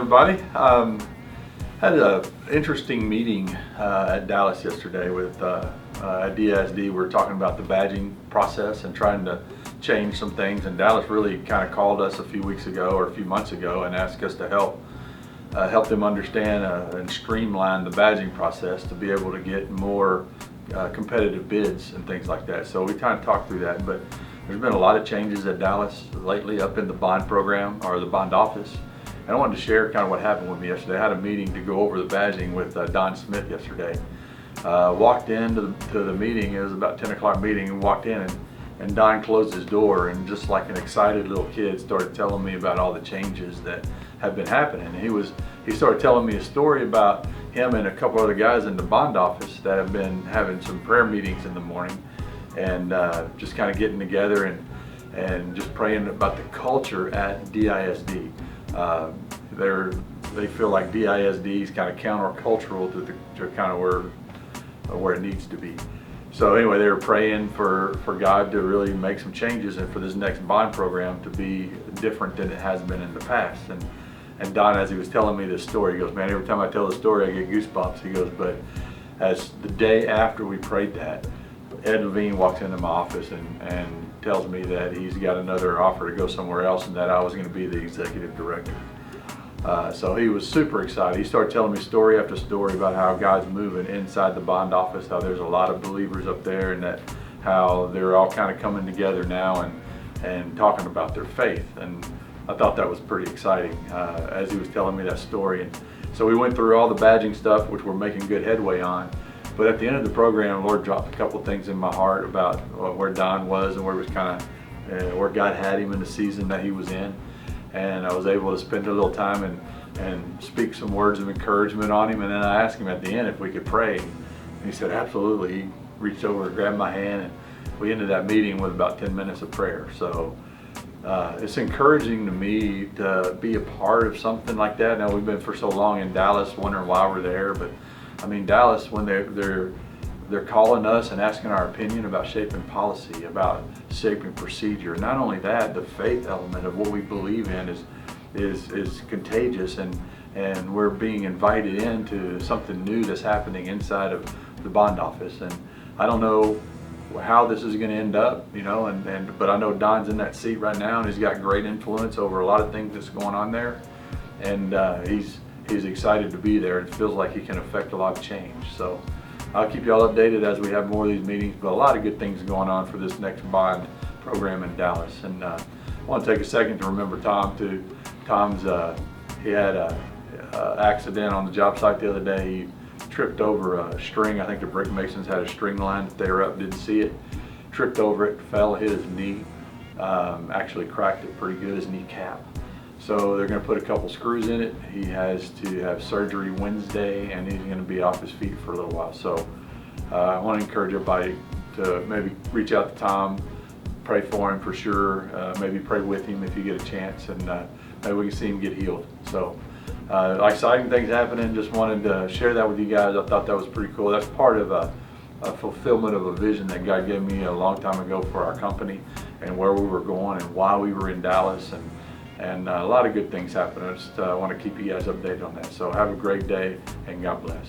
everybody. Had an interesting meeting at Dallas yesterday with at DISD. We were talking about the badging process and trying to change some things, and Dallas really kind of called us a few weeks ago or a few months ago and asked us to help them understand and streamline the badging process to be able to get more competitive bids and things like that. So we kind of talked through that, but there's been a lot of changes at Dallas lately up in the bond program or the bond office. And I wanted to share kind of what happened with me yesterday. I had a meeting to go over the badging with Don Smith yesterday. Walked into the meeting, it was about 10 o'clock meeting, and walked in and Don closed his door and just like an excited little kid started telling me about all the changes that have been happening. He started telling me a story about him and a couple other guys in the bond office that have been having some prayer meetings in the morning and just kind of getting together and just praying about the culture at DISD. They feel like DISD is kind of countercultural to kind of where it needs to be. So anyway, they were praying for God to really make some changes and for this next bond program to be different than it has been in the past. And Don, as he was telling me this story, he goes, man, every time I tell the story I get goosebumps. He goes, but as the day after we prayed that, Ed Levine walks into my office and tells me that he's got another offer to go somewhere else and that I was going to be the executive director. So he was super excited. He started telling me story after story about how God's moving inside the bond office, how there's a lot of believers up there, and that how they're all kind of coming together now and talking about their faith. And I thought that was pretty exciting as he was telling me that story. And so we went through all the badging stuff, which we're making good headway on. But at the end of the program, the Lord dropped a couple things in my heart about where Don was and where it was kind of where God had him in the season that he was in. And I was able to spend a little time and speak some words of encouragement on him. And then I asked him at the end if we could pray. And he said, absolutely. He reached over and grabbed my hand, and we ended that meeting with about 10 minutes of prayer. So it's encouraging to me to be a part of something like that. Now, we've been for so long in Dallas wondering why we're there, but I mean, Dallas, when they're calling us and asking our opinion about shaping policy, about shaping procedure. Not only that, the faith element of what we believe in is contagious, and we're being invited into something new that's happening inside of the bond office. And I don't know how this is going to end up, you know, but I know Don's in that seat right now, and he's got great influence over a lot of things that's going on there, and he's excited to be there. It feels like he can affect a lot of change. So I'll keep you all updated as we have more of these meetings, but a lot of good things going on for this next bond program in Dallas. And I want to take a second to remember Tom too. He had an accident on the job site the other day. He tripped over a string. I think the brick masons had a string line that they were up, didn't see it. Tripped over it, fell, hit his knee, actually cracked it pretty good, his kneecap. So they're going to put a couple screws in it. He has to have surgery Wednesday, and he's going to be off his feet for a little while. So I want to encourage everybody to maybe reach out to Tom, pray for him for sure, maybe pray with him if you get a chance, and maybe we can see him get healed. So exciting things happening. Just wanted to share that with you guys. I thought that was pretty cool. That's part of a fulfillment of a vision that God gave me a long time ago for our company and where we were going and why we were in Dallas, and a lot of good things happen. I just want to keep you guys updated on that. So have a great day, and God bless.